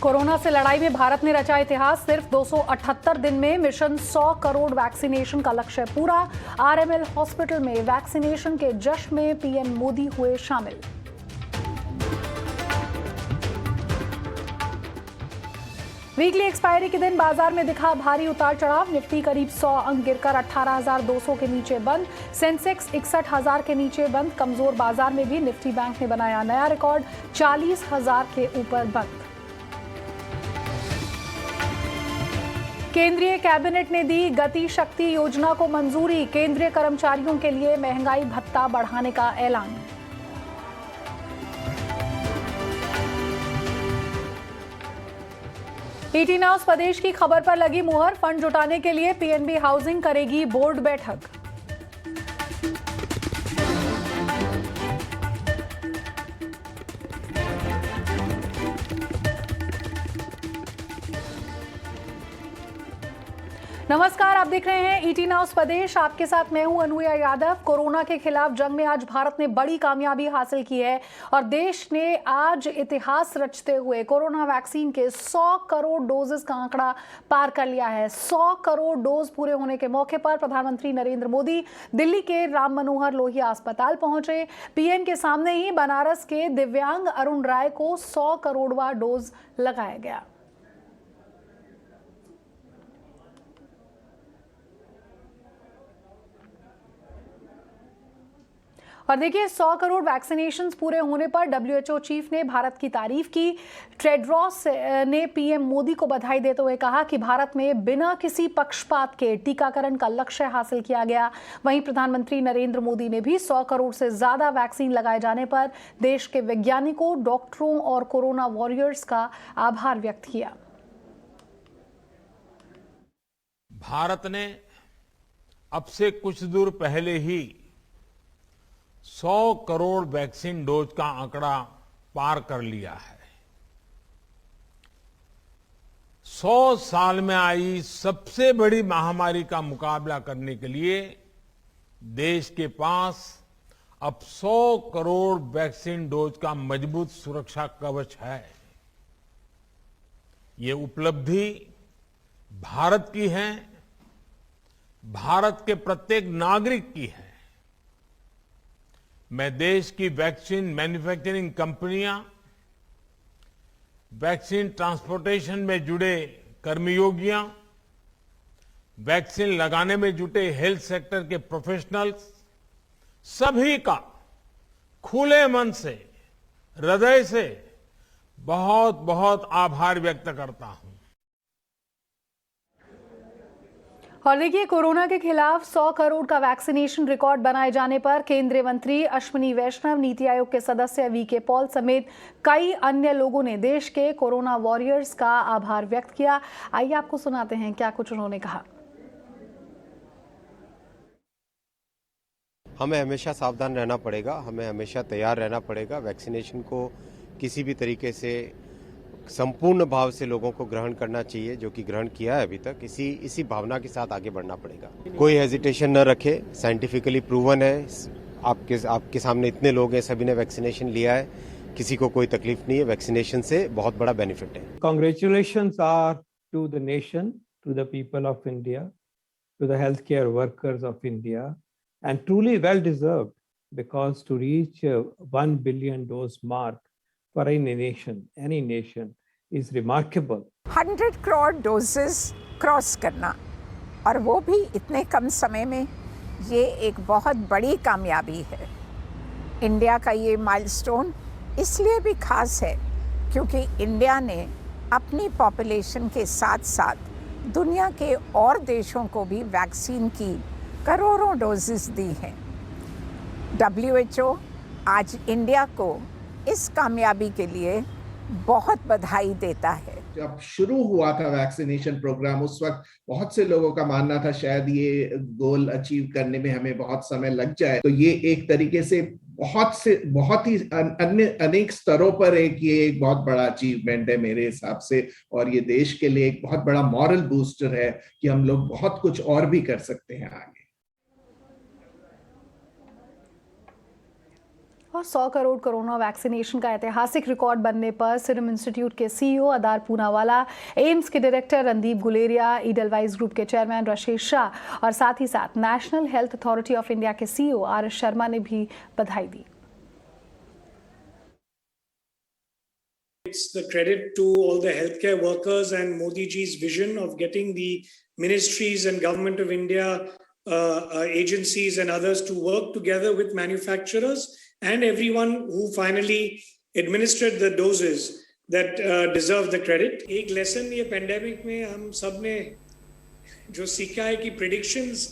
Corona से लड़ाई में भारत ने रचा इतिहास। सिर्फ 278 दिन में मिशन 100 करोड़ वैक्सीनेशन का लक्ष्य पूरा। आरएमएल हॉस्पिटल में वैक्सीनेशन के जश्न में पीएम मोदी हुए शामिल। वीकली एक्सपायरी के दिन बाजार में दिखा भारी उतार चढ़ाव। निफ्टी करीब 100 अंक गिरकर 18,200 के नीचे बंद। सेंसेक्स 61,000 के नीचे बंद। कमजोर बाजार में भी निफ्टी बैंक ने बनाया नया रिकॉर्ड, 40,000 के ऊपर बंद। केंद्रीय कैबिनेट ने दी गति शक्ति योजना को मंजूरी। केंद्रीय कर्मचारियों के लिए महंगाई भत्ता बढ़ाने का ऐलान। ईटी नाउ स्वदेश की खबर पर लगी मुहर। फंड जुटाने के लिए पीएनबी हाउसिंग करेगी बोर्ड बैठक। नमस्कार, आप देख रहे हैं ईटी नाउ स्वदेश। आपके साथ मैं हूं अनुया यादव। कोरोना के खिलाफ जंग में आज भारत ने बड़ी कामयाबी हासिल की है और देश ने आज इतिहास रचते हुए कोरोना वैक्सीन के 100 करोड़ डोजेस का आंकड़ा पार कर लिया है। 100 करोड़ डोज पूरे होने के मौके पर प्रधानमंत्री नरेंद्र मोदी दिल्ली के राम मनोहर लोहिया अस्पताल पहुंचे। पीएम के सामने ही बनारस के दिव्यांग अरुण राय को 100 करोड़वां डोज लगाया गया। और देखिए, 100 करोड़ वैक्सीनेशंस पूरे होने पर डब्ल्यूएचओ चीफ ने भारत की तारीफ की। टेड्रोस ने पीएम मोदी को बधाई देते हुए कहा कि भारत में बिना किसी पक्षपात के टीकाकरण का लक्ष्य हासिल किया गया। वहीं प्रधानमंत्री नरेंद्र मोदी ने भी 100 करोड़ से ज्यादा वैक्सीन लगाए जाने पर देश के वैज्ञानिकों, डॉक्टरों और कोरोना वॉरियर्स का आभार व्यक्त किया। भारत ने अब से कुछ दूर पहले ही 100 करोड़ वैक्सीन डोज का आंकड़ा पार कर लिया है। 100 साल में आई सबसे बड़ी महामारी का मुकाबला करने के लिए देश के पास अब 100 करोड़ वैक्सीन डोज का मजबूत सुरक्षा कवच है। ये उपलब्धि भारत की है, भारत के प्रत्येक नागरिक की है। मैं देश की वैक्सीन मैन्युफैक्चरिंग कंपनियां, वैक्सीन ट्रांसपोर्टेशन में जुड़े कर्मयोगियां, वैक्सीन लगाने में जुटे हेल्थ सेक्टर के प्रोफेशनल्स, सभी का खुले मन से, हृदय से बहुत बहुत आभार व्यक्त करता हूं। और देखिए, कोरोना के खिलाफ 100 करोड़ का वैक्सीनेशन रिकॉर्ड बनाए जाने पर केंद्रीय मंत्री अश्विनी वैष्णव, नीति आयोग के सदस्य वीके पॉल समेत कई अन्य लोगों ने देश के कोरोना वॉरियर्स का आभार व्यक्त किया। आइए आपको सुनाते हैं क्या कुछ उन्होंने कहा। हमें हमेशा सावधान रहना पड़ेगा, हमें हमेशा तैयार रहना पड़ेगा। वैक्सीनेशन को किसी भी तरीके से संपूर्ण भाव से लोगों को ग्रहण करना चाहिए, जो कि ग्रहण किया है अभी तक। इसी भावना के साथ आगे बढ़ना पड़ेगा। कोई हेजिटेशन न रखे, साइंटिफिकली प्रूवन है। आपके सामने इतने लोग हैं, सभी ने वैक्सीनेशन लिया है, किसी को कोई तकलीफ नहीं है। वैक्सीनेशन से बहुत बड़ा बेनिफिट है। Congratulations are to the nation, to the people of India, to the health care workers of India, and truly well deserved, because to reach 1 billion dose mark for any nation is remarkable. 100 crore doses cross करना, और वो भी इतने कम समय में, ये एक बहुत बड़ी कामयाबी है। इंडिया का ये माइलस्टोन इसलिए भी खास है क्योंकि इंडिया ने अपनी पॉपुलेशन के साथ साथ दुनिया के और देशों को भी वैक्सीन की करोड़ों डोजेस दी हैं। डब्ल्यूएचओ आज इंडिया को इस कामयाबी के लिए बहुत बधाई देता है। जब शुरू हुआ था वैक्सीनेशन प्रोग्राम, उस वक्त बहुत से लोगों का मानना था शायद ये गोल अचीव करने में हमें बहुत समय लग जाए। तो ये एक तरीके से बहुत ही अनेक स्तरों पर ये एक बहुत बड़ा अचीवमेंट है मेरे हिसाब से, और ये देश के लिए एक बहुत बड़ा मॉरल बूस्टर है कि हम लोग बहुत कुछ और भी कर सकते हैं आगे। और 100 करोड़ कोरोना वैक्सीनेशन का ऐतिहासिक रिकॉर्ड बनने पर सीरम इंस्टीट्यूट के सीईओ अदार पूनावाला, एम्स के director Randeep Guleria, Edelweiss group के चेयरमैन राजेश शाह और साथ ही साथ national health authority of India के सीईओ आर एस शर्मा ने भी बधाई दी। It's the credit to all the healthcare workers and Modi ji's vision of getting the ministries and government of India agencies and others to work together with manufacturers and everyone who finally administered the doses that deserve the credit. एक lesson ये pandemic में हम सब ने जो सीखा है कि predictions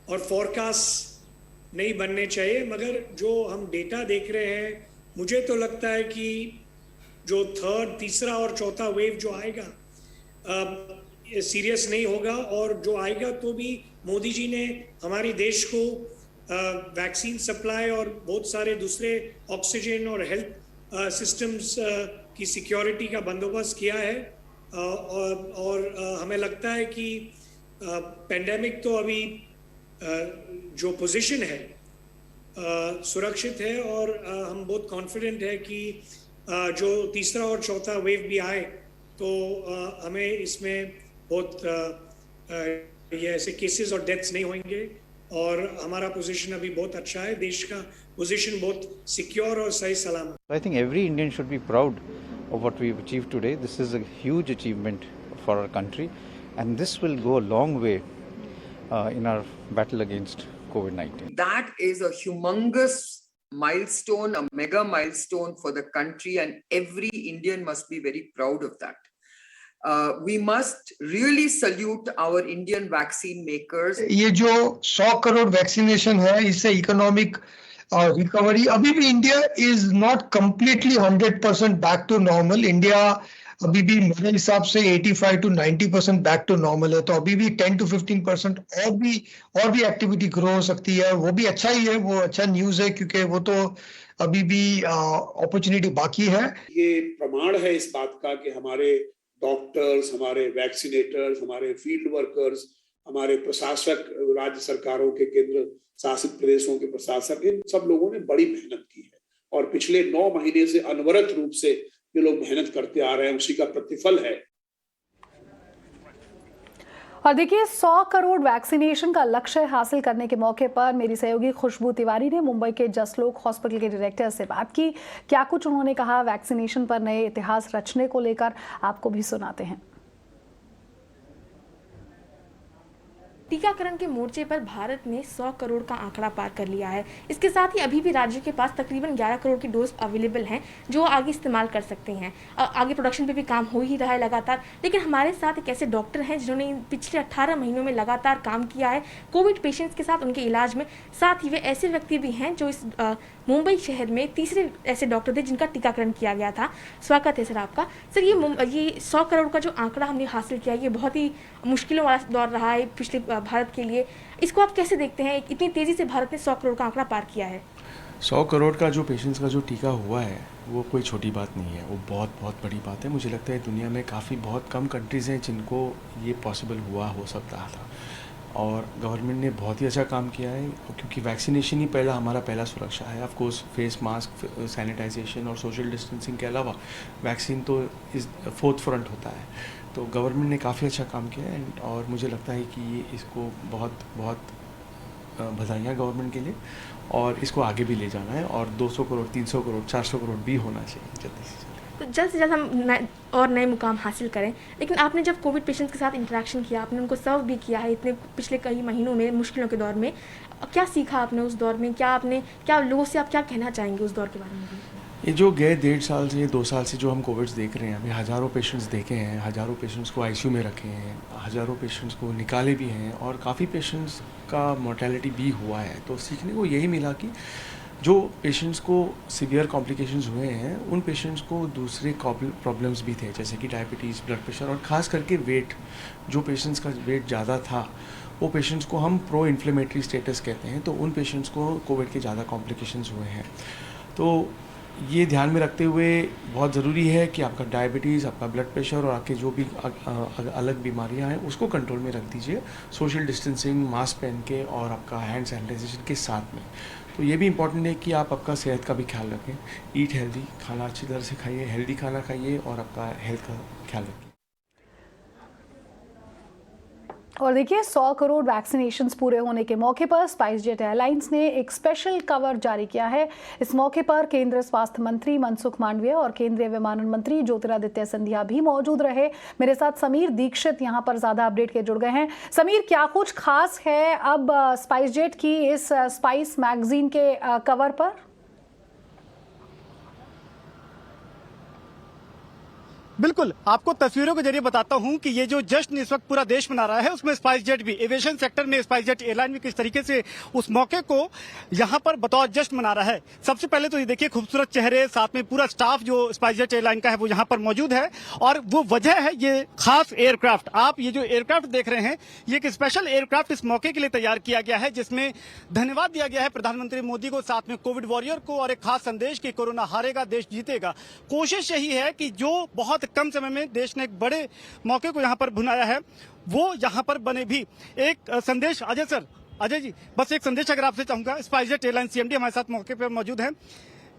और forecasts नहीं बनने चाहिए, मगर जो हम data देख रहे हैं, मुझे तो लगता है कि जो तीसरा और चौथा वेव जो आएगा सीरियस नहीं होगा, और जो आएगा तो भी मोदी जी ने हमारे देश को वैक्सीन सप्लाई और बहुत सारे दूसरे ऑक्सीजन और हेल्थ सिस्टम्स की सिक्योरिटी का बंदोबस्त किया है। और हमें लगता है कि पेंडेमिक तो अभी जो पोजीशन है सुरक्षित है, और हम बहुत कॉन्फिडेंट है कि जो तीसरा और चौथा वेव भी आए तो हमें इसमें बहुत ये ऐसे केसेस और डेथ्स नहीं होंगे, और हमारा पोजीशन अभी बहुत अच्छा है, देश का पोजीशन बहुत सिक्योर और सही सलामत। I think every Indian should be proud of what we've achieved today. This is a huge achievement for our country, and this will go a long way in our battle against COVID-19. That is a humongous milestone, a mega milestone for the country, and every Indian must be very proud of that. We must really salute our Indian vaccine makers. ये जो 100 crore vaccination है, इससे economic recovery, अभी भी India is not completely 100% back to normal. India अभी भी मेरे हिसाब से 85 to 90% बैक टू नॉर्मल है, तो अभी भी 10 to 15% और भी एक्टिविटी ग्रो हो सकती है। वो भी अच्छा ही है, वो अच्छा न्यूज है, क्योंकि वो तो अभी भी अपॉर्चुनिटी बाकी है। ये प्रमाण है इस बात का कि हमारे डॉक्टर्स, हमारे वैक्सीनेटर्स, हमारे फील्ड वर्कर्स, हमारे प्रशासक, राज्य सरकारों के केंद्र शासित प्रदेशों के प्रशासक, इन सब लोगों ने बड़ी मेहनत की है, और पिछले 9 महीने से अनवरत रूप से ये लोग मेहनत करते आ रहे हैं, उसी का प्रतिफल है। और देखिए, 100 करोड़ वैक्सीनेशन का लक्ष्य हासिल करने के मौके पर मेरी सहयोगी खुशबू तिवारी ने मुंबई के जसलोक हॉस्पिटल के डायरेक्टर से बात की। क्या कुछ उन्होंने कहा वैक्सीनेशन पर नए इतिहास रचने को लेकर, आपको भी सुनाते हैं। टीकाकरण के मोर्चे पर भारत ने 100 करोड़ का आंकड़ा पार कर लिया है। इसके साथ ही अभी भी राज्य के पास तकरीबन 11 करोड़ की डोज अवेलेबल हैं, जो आगे इस्तेमाल कर सकते हैं। आगे प्रोडक्शन पे भी काम हो ही रहा है लगातार। लेकिन हमारे साथ एक ऐसे डॉक्टर हैं जिन्होंने पिछले 18 महीनों में लगातार काम किया है कोविड पेशेंट्स के साथ, उनके इलाज में। साथ ही वे ऐसे व्यक्ति भी हैं जो इस मुंबई शहर में तीसरे ऐसे डॉक्टर थे जिनका टीकाकरण किया गया था। स्वागत है सर आपका। सर, ये 100 करोड़ का जो आंकड़ा हमने हासिल किया, ये बहुत ही मुश्किलों वाला दौर रहा है पिछले भारत के लिए। इसको आप कैसे देखते हैं, इतनी तेज़ी से भारत ने 100 करोड़ का आंकड़ा पार किया है? 100 करोड़ का जो पेशेंट्स का जो टीका हुआ है, वो कोई छोटी बात नहीं है, वो बहुत बहुत बड़ी बात है। मुझे लगता है दुनिया में बहुत कम कंट्रीज़ हैं जिनको ये पॉसिबल हो सकता था, और गवर्नमेंट ने बहुत ही अच्छा काम किया है, क्योंकि वैक्सीनेशन ही हमारा सुरक्षा है। Of course face mask, sanitisation और सोशल डिस्टेंसिंग के अलावा वैक्सीन तो इस 4th फ्रंट होता है। तो गवर्नमेंट ने काफ़ी अच्छा काम किया है, और मुझे लगता है कि ये इसको बहुत बधाइयाँ गवर्नमेंट के लिए, और इसको आगे भी ले जाना है, और 200 करोड़ 300 करोड़ 400 करोड़ भी होना चाहिए जल्दी से जल्दी। तो जल्द से जल्द हम नए मुकाम हासिल करें। लेकिन आपने जब कोविड पेशेंट्स के साथ इंटरेक्शन किया, आपने उनको सर्व भी किया है इतने पिछले कई महीनों में, मुश्किलों के दौर में, क्या सीखा आपने उस दौर में? क्या लोगों से आप क्या कहना चाहेंगे उस दौर के बारे में भी? ये जो गए 1.5 साल से 2 साल से जो हम कोविड्स देख रहे हैं, अभी हज़ारों पेशेंट्स देखे हैं, हज़ारों पेशेंट्स को आईसीयू में रखे हैं, हज़ारों पेशेंट्स को निकाले भी हैं, और काफ़ी पेशेंट्स का मोर्टेलिटी भी हुआ है। तो सीखने को यही मिला कि जो पेशेंट्स को सीवियर कॉम्प्लिकेशंस हुए हैं, उन पेशेंट्स को दूसरे प्रॉब्लम्स भी थे, जैसे कि डायबिटीज़, ब्लड प्रेशर, और ख़ास करके वेट। जो पेशेंट्स का वेट ज़्यादा था, वो पेशेंट्स को हम प्रो इन्फ्लेमेटरी स्टेटस कहते हैं, तो उन पेशेंट्स को कोविड के ज़्यादा कॉम्प्लिकेशंस हुए हैं। तो ये ध्यान में रखते हुए बहुत ज़रूरी है कि आपका डायबिटीज़, आपका ब्लड प्रेशर और आपके जो भी अलग बीमारियां हैं, उसको कंट्रोल में रख दीजिए, सोशल डिस्टेंसिंग, मास्क पहन के और आपका हैंड सैनिटाइजेशन के साथ में। तो ये भी इम्पॉर्टेंट है कि आप आपका सेहत का भी ख्याल रखें, ईट हेल्दी, खाना अच्छी तरह से खाइए, हेल्दी खाना खाइए और आपका हेल्थ का ख्याल रखें। और देखिए 100 करोड़ वैक्सीनेशंस पूरे होने के मौके पर स्पाइसजेट एयरलाइंस ने एक स्पेशल कवर जारी किया है। इस मौके पर केंद्रीय स्वास्थ्य मंत्री मनसुख मांडविया और केंद्रीय विमानन मंत्री ज्योतिरादित्य सिंधिया भी मौजूद रहे। मेरे साथ समीर दीक्षित यहां पर ज्यादा अपडेट के जुड़ गए हैं। समीर, क्या कुछ खास है अब स्पाइसजेट की इस स्पाइस मैगजीन के कवर पर? बिल्कुल, आपको तस्वीरों के जरिए बताता हूं कि ये जो जश्न इस वक्त पूरा देश मना रहा है उसमें स्पाइसजेट भी, एविएशन सेक्टर में स्पाइसजेट एयरलाइन भी किस तरीके से उस मौके को यहां पर बतौर जश्न मना रहा है। सबसे पहले तो ये देखिए खूबसूरत चेहरे, साथ में पूरा स्टाफ जो स्पाइसजेट एयरलाइन का है वो यहां पर मौजूद है और वो वजह है ये खास एयरक्राफ्ट। आप ये जो एयरक्राफ्ट देख रहे हैं ये एक स्पेशल एयरक्राफ्ट इस मौके के लिए तैयार किया गया है, जिसमें धन्यवाद दिया गया है प्रधानमंत्री मोदी को, साथ में कोविड वॉरियर को और एक खास संदेश कि कोरोना हारेगा, देश जीतेगा। कोशिश यही है कि जो बहुत कम समय में देश ने एक बड़े मौके को यहां पर बुलाया है वो यहां पर बने भी। एक संदेश अजय जी, बस एक संदेश अगर आपसे चाहूंगा, स्पाइसजेट एयरलाइन सीएमडी हमारे साथ मौके पर मौजूद हैं।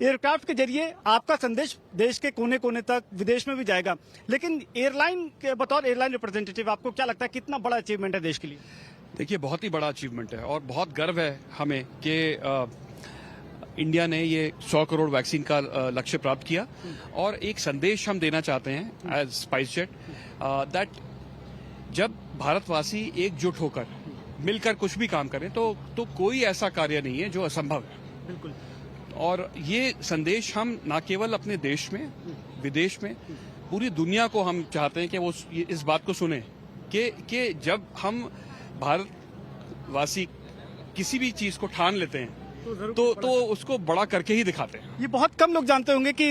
एयरक्राफ्ट के जरिए आपका संदेश देश के कोने कोने तक, विदेश में भी जाएगा, लेकिन एयरलाइन के बतौर एयरलाइन रिप्रेजेंटेटिव आपको क्या लगता है कितना बड़ा अचीवमेंट है देश के लिए? देखिए, बहुत ही बड़ा अचीवमेंट है और बहुत गर्व है हमें कि इंडिया ने ये 100 करोड़ वैक्सीन का लक्ष्य प्राप्त किया और एक संदेश हम देना चाहते हैं एज स्पाइसजेट दैट जब भारतवासी एकजुट होकर मिलकर कुछ भी काम करें तो कोई ऐसा कार्य नहीं है जो असंभव है। बिल्कुल। और ये संदेश हम न केवल अपने देश में, विदेश में, पूरी दुनिया को हम चाहते हैं कि वो इस बात को सुने कि जब हम भारतवासी किसी भी चीज को ठान लेते हैं तो उसको बड़ा करके ही दिखाते हैं। ये बहुत कम लोग जानते होंगे कि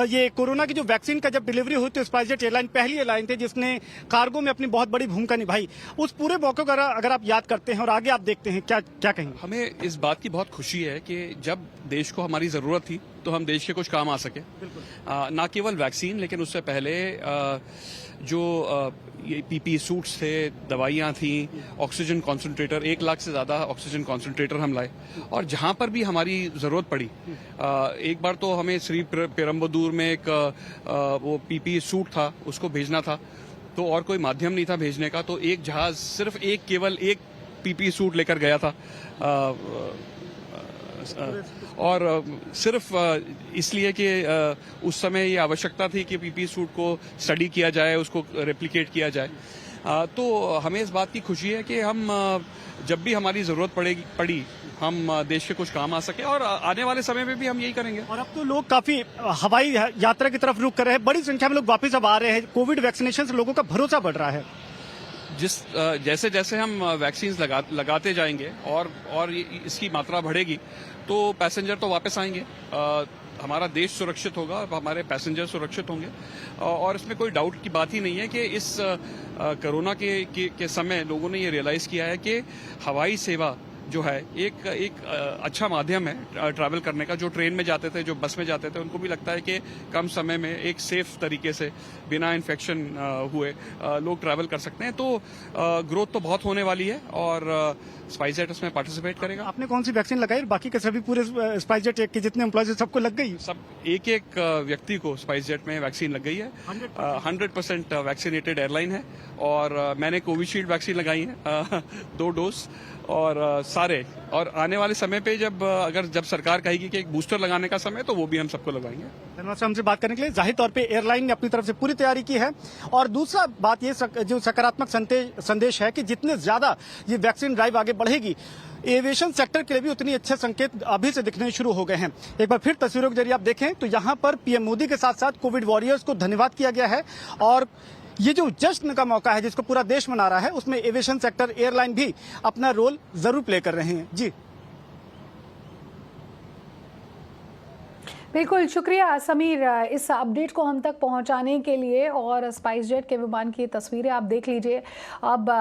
ये कोरोना की जो वैक्सीन का जब डिलीवरी हुई तो स्पाइसजेट एयरलाइन पहली एयरलाइन थी जिसने कार्गो में अपनी बहुत बड़ी भूमिका निभाई। उस पूरे मौके को अगर आप याद करते हैं और आगे आप देखते हैं, क्या कहेंगे? हमें इस बात की बहुत खुशी है कि जब देश को हमारी जरूरत थी तो हम देश के कुछ काम आ सके। न केवल वैक्सीन, लेकिन उससे पहले जो ये पीपी सूट्स थे, दवाइयाँ थी, ऑक्सीजन कॉन्सेंट्रेटर, 1 लाख से ज्यादा ऑक्सीजन कॉन्सेंट्रेटर हम लाए और जहां पर भी हमारी जरूरत पड़ी, एक बार तो हमें श्री पेरम्बदूर में एक वो पीपी सूट था उसको भेजना था तो और कोई माध्यम नहीं था भेजने का, तो एक जहाज सिर्फ केवल एक पीपी सूट लेकर गया था और सिर्फ इसलिए कि उस समय ये आवश्यकता थी कि पीपी सूट को स्टडी किया जाए, उसको रेप्लिकेट किया जाए। तो हमें इस बात की खुशी है कि हम जब भी हमारी जरूरत पड़ी हम देश के कुछ काम आ सके और आने वाले समय में भी हम यही करेंगे। और अब तो लोग काफी हवाई यात्रा की तरफ रुख कर रहे हैं, बड़ी संख्या में लोग वापस अब आ रहे हैं, कोविड वैक्सीनेशन से लोगों का भरोसा बढ़ रहा है। जैसे जैसे हम वैक्सीन लगाते जाएंगे और इसकी मात्रा बढ़ेगी तो पैसेंजर तो वापस आएंगे, हमारा देश सुरक्षित होगा, हमारे पैसेंजर सुरक्षित होंगे और इसमें कोई डाउट की बात ही नहीं है कि इस कोरोना के समय लोगों ने ये रियलाइज किया है कि हवाई सेवा जो है एक अच्छा माध्यम है ट्रैवल करने का। जो ट्रेन में जाते थे, जो बस में जाते थे, उनको भी लगता है कि कम समय में एक सेफ तरीके से बिना इन्फेक्शन हुए लोग ट्रैवल कर सकते हैं। तो ग्रोथ तो बहुत होने वाली है और स्पाइसजेट उसमें पार्टिसिपेट करेगा। आपने कौन सी वैक्सीन लगाई? बाकी के सभी पूरे स्पाइसजेट के जितने एम्प्लॉयज सबको लग गई? सब एक व्यक्ति को स्पाइसजेट में वैक्सीन लग गई है। 100% वैक्सीनेटेड एयरलाइन है और मैंने कोविशील्ड वैक्सीन लगाई है 2 डोज और सारे, और आने वाले समय पे जब सरकार कहेगी कि एक बूस्टर लगाने का समय तो वो भी हम सबको लगाएंगे। धन्यवाद हमसे बात करने के लिए। जाहिर तौर पे एयरलाइन ने अपनी तरफ से पूरी तैयारी की है और दूसरा बात ये जो सकारात्मक संदेश है कि जितने ज्यादा ये वैक्सीन ड्राइव आगे बढ़ेगी, एविएशन सेक्टर के लिए भी उतनी अच्छे संकेत अभी से दिखने शुरू हो गए हैं। एक बार फिर तस्वीरों के जरिए आप देखें तो यहाँ पर पीएम मोदी के साथ साथ कोविड वॉरियर्स को धन्यवाद किया गया है और ये जो जश्न का मौका है जिसको पूरा देश मना रहा है उसमें एविएशन सेक्टर, एयरलाइन भी अपना रोल जरूर प्ले कर रहे हैं। जी बिल्कुल, शुक्रिया समीर इस अपडेट को हम तक पहुंचाने के लिए। और स्पाइसजेट के विमान की तस्वीरें आप देख लीजिए। अब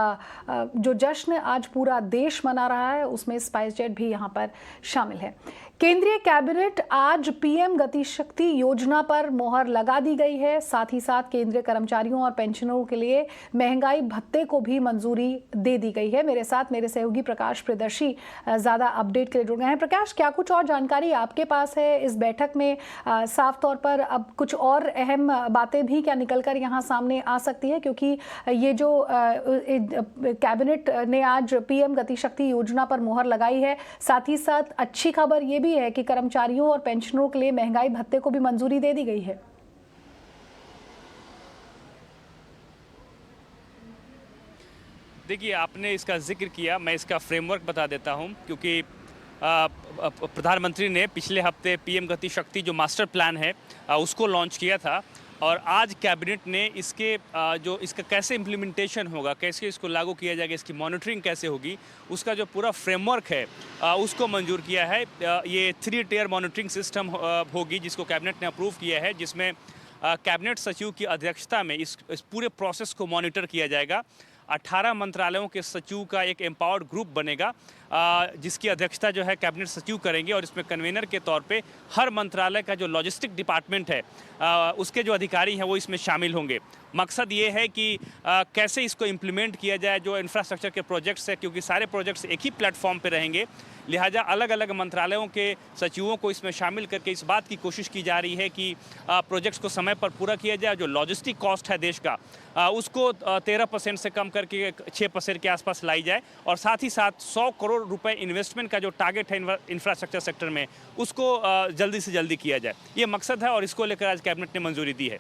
जो जश्न आज पूरा देश मना रहा है उसमें स्पाइसजेट भी यहां पर शामिल है। केंद्रीय कैबिनेट आज पीएम गति शक्ति योजना पर मोहर लगा दी गई है। साथ ही साथ केंद्रीय कर्मचारियों और पेंशनरों के लिए महंगाई भत्ते को भी मंजूरी दे दी गई है। मेरे साथ मेरे सहयोगी प्रकाश प्रियदर्शी ज्यादा अपडेट के लिए जुड़ गए हैं। प्रकाश, क्या कुछ और जानकारी आपके पास है इस बैठक में? साफ तौर पर अब कुछ और अहम बातें भी क्या निकलकर यहाँ सामने आ सकती है, क्योंकि ये जो कैबिनेट ने आज पीएम गति शक्ति योजना पर मोहर लगाई है, साथ ही साथ अच्छी खबर ये भी है कि कर्मचारियों और पेंशनरों के लिए महंगाई भत्ते को भी मंजूरी दे दी गई है। देखिए, आपने इसका जिक्र किया, मैं इसका फ्रेमवर्क बता देता हूं, क्योंकि प्रधानमंत्री ने पिछले हफ्ते पीएम गति शक्ति जो मास्टर प्लान है उसको लॉन्च किया था, और आज कैबिनेट ने इसका कैसे इम्प्लीमेंटेशन होगा, कैसे इसको लागू किया जाएगा, इसकी मॉनिटरिंग कैसे होगी, उसका जो पूरा फ्रेमवर्क है उसको मंजूर किया है। ये 3 टियर मॉनिटरिंग सिस्टम होगी जिसको कैबिनेट ने अप्रूव किया है, जिसमें कैबिनेट सचिव की अध्यक्षता में इस पूरे प्रोसेस को मॉनिटर किया जाएगा। 18 मंत्रालयों के सचिव का एक एम्पावर्ड ग्रुप बनेगा जिसकी अध्यक्षता जो है कैबिनेट सचिव करेंगे, और इसमें कन्वेनर के तौर पे हर मंत्रालय का जो लॉजिस्टिक डिपार्टमेंट है उसके जो अधिकारी हैं वो इसमें शामिल होंगे। मकसद ये है कि कैसे इसको इम्प्लीमेंट किया जाए, जो इंफ्रास्ट्रक्चर के प्रोजेक्ट्स है, क्योंकि सारे प्रोजेक्ट्स एक ही प्लेटफॉर्म पे रहेंगे, लिहाजा अलग अलग मंत्रालयों के सचिवों को इसमें शामिल करके इस बात की कोशिश की जा रही है कि प्रोजेक्ट्स को समय पर पूरा किया जाए। जो लॉजिस्टिक कॉस्ट है देश का उसको 13% से कम करके 6% के आसपास लाई जाए, और साथ ही साथ 100 करोड़ रुपए इन्वेस्टमेंट का जो टारगेट है इंफ्रास्ट्रक्चर सेक्टर में उसको जल्दी से जल्दी किया जाए। ये मकसद है और इसको लेकर आज कैबिनेट ने मंजूरी दी है।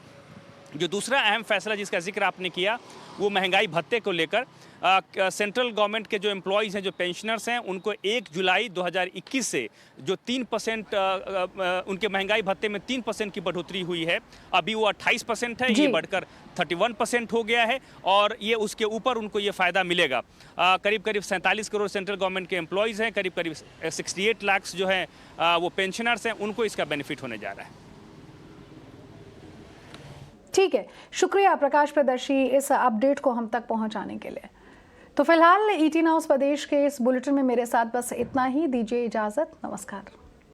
जो दूसरा अहम फैसला जिसका जिक्र आपने किया वो महंगाई भत्ते को लेकर सेंट्रल गवर्नमेंट के जो एम्प्लॉयज़ हैं, जो पेंशनर्स हैं, उनको 1 जुलाई 2021 से जो 3% उनके महंगाई भत्ते में 3% की बढ़ोतरी हुई है, अभी वो 28% है, ये बढ़कर 31% हो गया है, और ये उसके ऊपर उनको ये फ़ायदा मिलेगा। करीब करीब 47 करोड़ सेंट्रल गवर्नमेंट के एम्प्लॉयज़ हैं, करीब करीब 68 लाख जो हैं वो पेंशनर्स हैं, उनको इसका बेनिफिट होने जा रहा है। ठीक है, शुक्रिया प्रकाश प्रियदर्शी इस अपडेट को हम तक पहुंचाने के लिए। तो फिलहाल ईटी नाउ प्रदेश के इस बुलेटिन में मेरे साथ बस इतना ही। दीजिए इजाजत, नमस्कार।